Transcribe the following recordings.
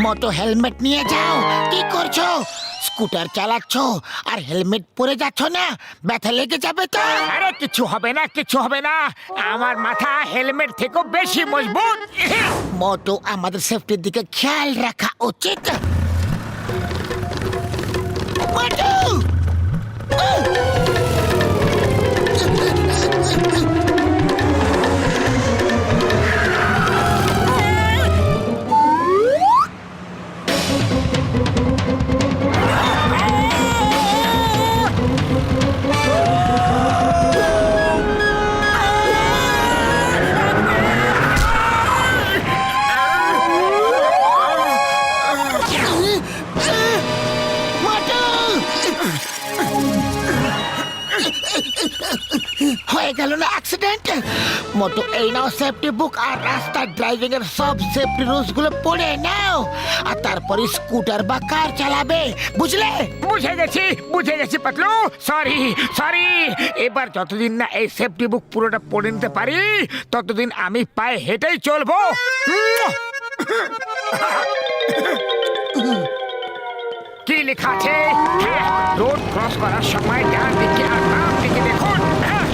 মোটো helmet নিয়ে যাও। কি করছো? স্কুটার চালাচ্ছ আর হেলমেট পরে যাচ্ছ না? ব্যথা লেগে যাবে তো। আরে কিছু হবে না, কিছু হবে না। আমার মাথা হেলমেট থেকেও বেশি মজবুত। মোটো, আমাদের সেফটির দিকে খেয়াল রাখা উচিত। মোটো! হয়ে গেল না অ্যাক্সিডেন্ট? মোটো, এই নাও সেফটি বুক আর রাস্তার ড্রাইভিং এর সব সেফটি রুলস গুলো পড়ে নাও, আর তারপরে স্কুটার বা কার চালাবে, বুঝলে? বুঝে গেছি পাতলু। Sorry sorry. এবার যতদিন না এই সেফটি বুক পুরোটা পড়ে নিতে পারি ততদিন আমি পায়ে হেঁটেই চলবো। কি লেখা আছে? হ্যাঁ, রোড ক্রস করার সময় ডান দিকে আর বাম দিকে দেখুন। হ্যাঁ।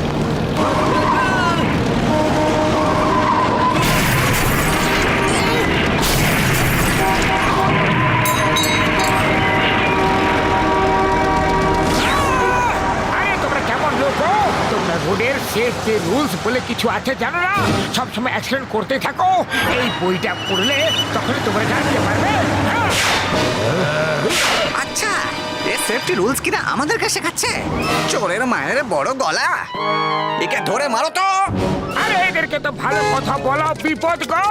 আরে তোমরা কেমন লোক? তোমরা রোডের সেফটি রুলস বলে কিছু আছে জানো না? সবসময় অ্যাক্সিডেন্ট করতে থাকো। এই বইটা পড়লে তখনই তোমরা জানতে পারবে। হ্যাঁ। আচ্ছা, এ সেফটি রুলস কিনা আমাদেরকে শেখাচ্ছে? চোরের মায়ের বড় গলা, একে ধরে মারো তো। আরে এদেরকে তো ভালো কথা বলো, বিপদ গো।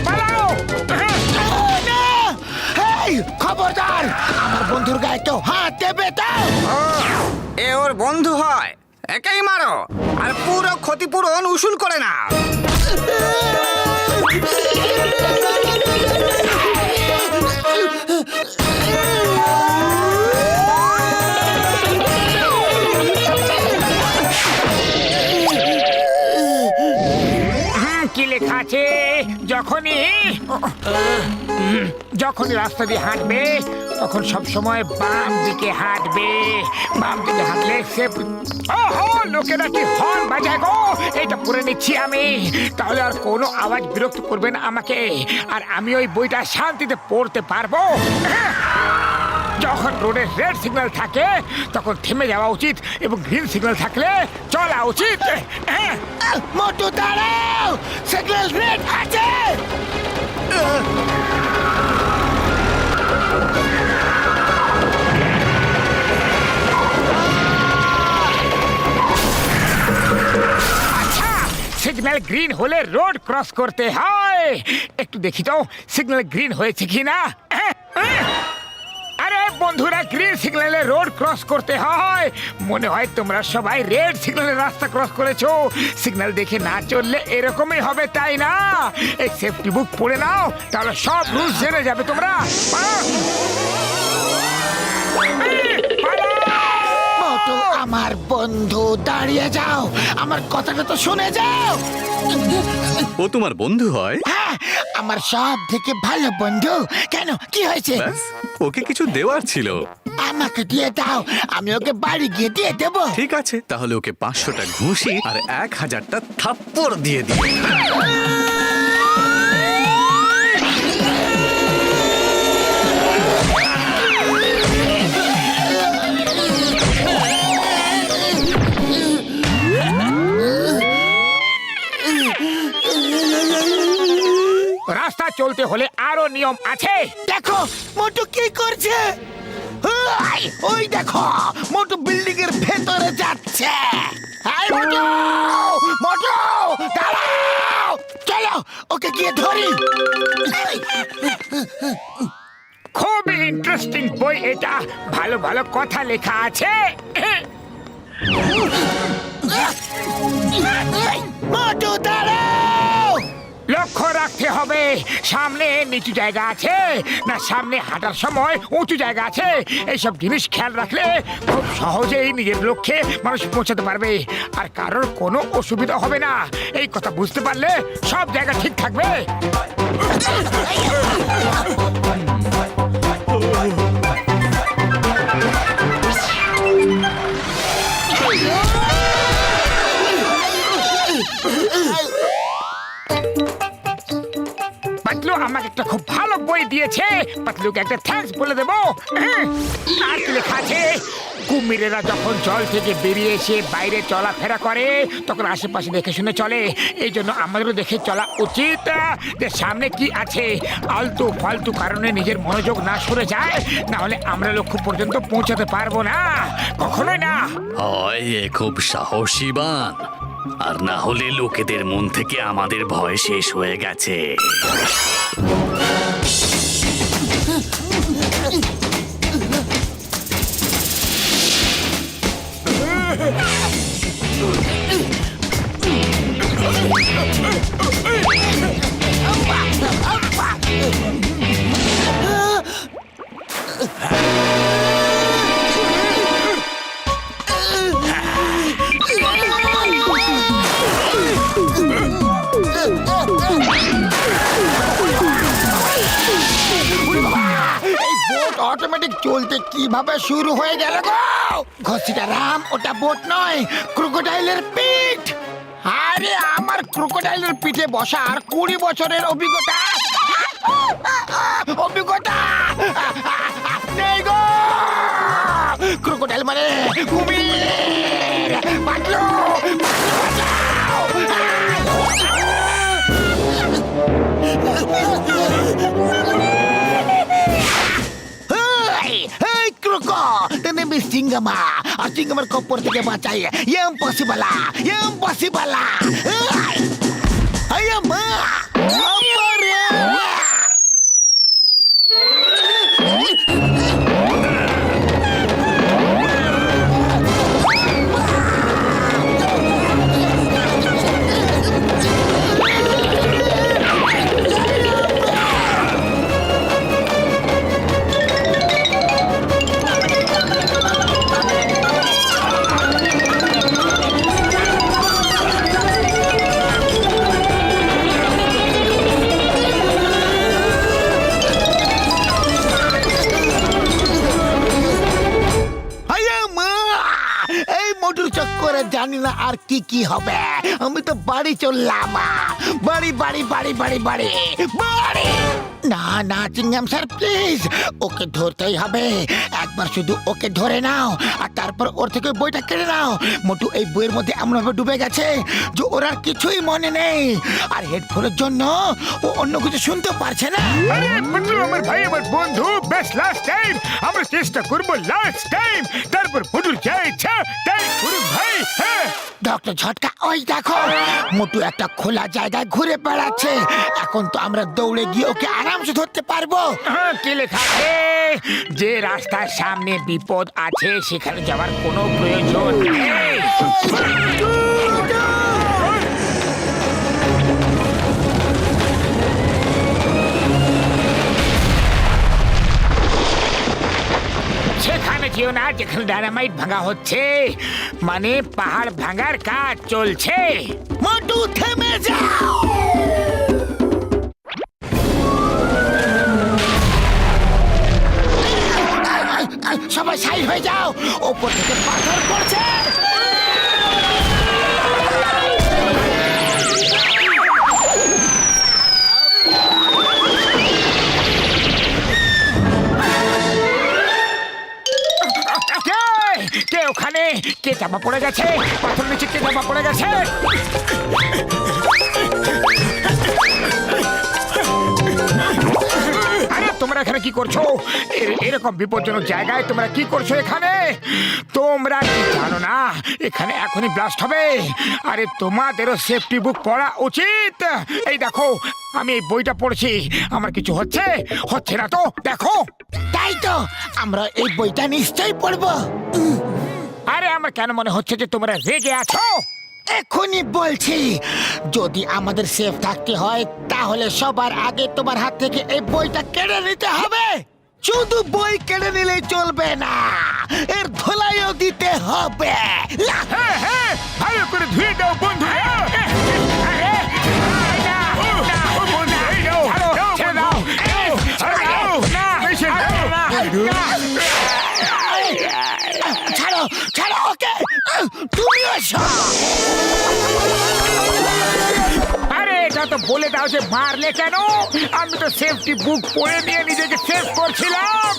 পালাও। এই, খবরদার! আমার বন্ধুর গায়ে তো হাত দেবে তো। এ ওর বন্ধু হয়, একেই মারো আর পুরো ক্ষতিপূরণ উসুল করে না। কি লেখা আছে? যখনই রাস্তা দিয়ে হাঁটবে তখন সব সময় বাম দিকে হাঁটবে। বাম দিকে হাঁটলে লোকেরা কি হর্ন বাজায় গো। এটা পড়ে নিচ্ছি আমি, তাহলে আর কোনো আওয়াজ বিরক্ত করবে না আমাকে, আর আমি ওই বইটা শান্তিতে পড়তে পারবো। যখন রোডে রেড সিগন্যাল থাকে তখন থেমে যাওয়া উচিত, এবং গ্রিন সিগন্যাল থাকলে চলা উচিত। মোটু, দাঁড়াও! সিগন্যাল রেড আছে। আচ্ছা, সিগন্যাল গ্রিন হলে রোড ক্রস করতে হয়। একটু দেখি তো সিগন্যাল গ্রিন হয়েছে কিনা। আরে বন্ধুরা, গ্রিন সিগন্যালে রোড ক্রস করতে হয়। মনে হয় তোমরা সবাই রেড সিগন্যালে রাস্তা ক্রস করেছো। সিগন্যাল দেখে না চললে এরকমই হবে, তাই না? এই সেফটি বুক পড়ে নাও, তাহলে সব রুলস জেনে যাবে তোমরা। মোটু, আমার বন্ধু, দাঁড়িয়ে যাও, আমার কথাটা তো শুনে যাও। ও তোমার বন্ধু হয়? হ্যাঁ, আমার সব থেকে ভালো বন্ধু। কেন, কি হয়েছে? ব্যাস, ওকে কিছু দেওয়ার ছিল। আমাকে দিয়ে দাও, আমি ওকে বাড়ি গিয়ে দিয়ে দেবো। ঠিক আছে, তাহলে ওকে 500টা ঘুষি আর 1000টা থাপ্পড় দিয়ে দিই। রাস্তা চলতে হলে আরো নিয়ম আছে। দেখো মোটু কি করছে। ওই দেখো, মোটু বিল্ডিং এর ভেতরে যাচ্ছে। মোটু, মোটু, দাঁড়াও! চলো ওকে গিয়ে ধরি। খুবই ইন্টারেস্টিং বই এটা, ভালো ভালো কথা লেখা আছে। মোটু, দাঁড়াও! রাখতে হবে। সামনে নিচু জায়গা আছে না সামনে হাঁটার সময় উঁচু জায়গা আছে, এইসব জিনিস খেয়াল রাখলে খুব সহজেই নিজের লক্ষ্যে মানুষ পৌঁছাতে পারবে, আর কারোর কোনো অসুবিধা হবে না। এই কথা বুঝতে পারলে সব জায়গা ঠিক থাকবে। পাতলু আমাকে একটা খুব ভালো বই দিয়েছে, পাতলুকে একটা থ্যাঙ্কস বলে দেবো। আর কি লেখা আছে? কুমিরেরা যখন জল থেকে বেরিয়ে এসে বাইরে চলাফেরা করে তখন আশেপাশে দেখে শুনে চলে, এই জন্য আমাদেরও দেখে চলা উচিত যে সামনে কি আছে। আলতু ফালতু কারণে নিজের মনোযোগ না সরে যায়, না হলে আমরা লক্ষ্য পর্যন্ত পৌঁছাতে পারবো না, কখনোই না। হয় এ খুব সাহসীবান, আর না হলে লোকেদের মন থেকে আমাদের ভয় শেষ হয়ে গেছে। অটোমেটিক চলতে কিভাবে শুরু হয়ে গেল গো? ঘসিটা রাম, ওটা বোট নয়, ক্রোকোডাইলের পিঠ। আরে আমার ক্রোকোডাইলের পিঠে বসার 20 বছরের অভিজ্ঞতা নেই গো। ক্রোকোডাইল মানে কুমির। পাতলু, বাঁচাও। Hey, Kroko! Tenebis Singama! Ang Singamar ko por tige macay! Yang possible! Yang possible! Ayam ma! Apare! জানি না আর কি কি হবে। আমি তো বাড়ি চললাম। বাড়ি বাড়ি বাড়ি বাড়ি বাড়ি বাড়ি। না না চিংগাম স্যার, প্লিজ, ওকে ধরতেই হবে। একবার শুধু ওকে ধরে নাও আর তারপর ওর থেকে বইটা কেড়ে নাও। মোটু এই বইয়ের মধ্যে এমনভাবে ডুবে গেছে যে ওর আর কিছুই মনে নেই, আর হেডফোনের জন্য ও অন্য কিছু শুনতে পারছে না। আরে পাতলু আমার ভাই, আমার বন্ধু, বেস্ট লাস্ট টাইম। আমরা চেষ্টা করবো লাস্ট টাইম, তারপর পুটুর যা ইচ্ছা তাই করুন ভাই। হ্যাঁ ডক্টর ঝটকা, ওই দেখো মোটু একটা খোলা জায়গায় ঘুরে বেড়াচ্ছে। এখন তো আমরা দৌড়ে গিয়ে ওকে আরামসে ধরতে পারবো। কি লেখা আছে? যে রাস্তার সামনে বিপদ আছে সেখানে যাওয়ার কোনো প্রয়োজন নেই। সেখানে যেও না যেখানে ডায়নামাইট ভাঙা হচ্ছে, মানে পাহাড় ভাঙার কাজ চলছে। মোটু থেমে যাও। সবাই সাইড হয়ে যাও, ওপর থেকে পাথর পড়ছে। কে ওখানে? কে চাপা পড়ে গেছে? পাথর নিচে কে চাপা পড়ে গেছে? আরে তোমরা এখানে কি করছো? এরকম বিপজ্জনক জায়গায় তোমরা কি করছো এখানে? তোমরা কি জানো না এখানে এখনই ব্লাস্ট হবে? আরে তোমাদেরও সেফটি বুক পড়া উচিত। এই দেখো আমি এই বইটা পড়ছি, আমার কিছু হচ্ছে না তো? দেখো। তাই তো, আমরা এই বইটা নিশ্চয়ই পড়বো। আরে আমার কেন মনে হচ্ছে যে তোমরা রেগে আছো? এখনই বলছি, যদি আমাদের সেফ থাকতে হয় তাহলে সবার আগে তোমার হাত থেকে এই বইটা কেড়ে নিতে হবে। শুধু বই কেড়ে নিলেই চলবে না, এর ধোলাইও দিতে হবে। হ্যাঁ হ্যাঁ, ভালো করে ধুয়ে দাও বন্ধু। আরে, না, না, বন্ধু, এই নাও, ছেড়ে দাও, ছেড়ে দাও, না, ছাড়ো ছাড়ো ওকে, তুমিও এসো। আরে এটা তো বলে দাও যে মারলে কেন? আমি তো সেফটি বুক পড়ে নিয়ে নিজেকে সেভ করছিলাম।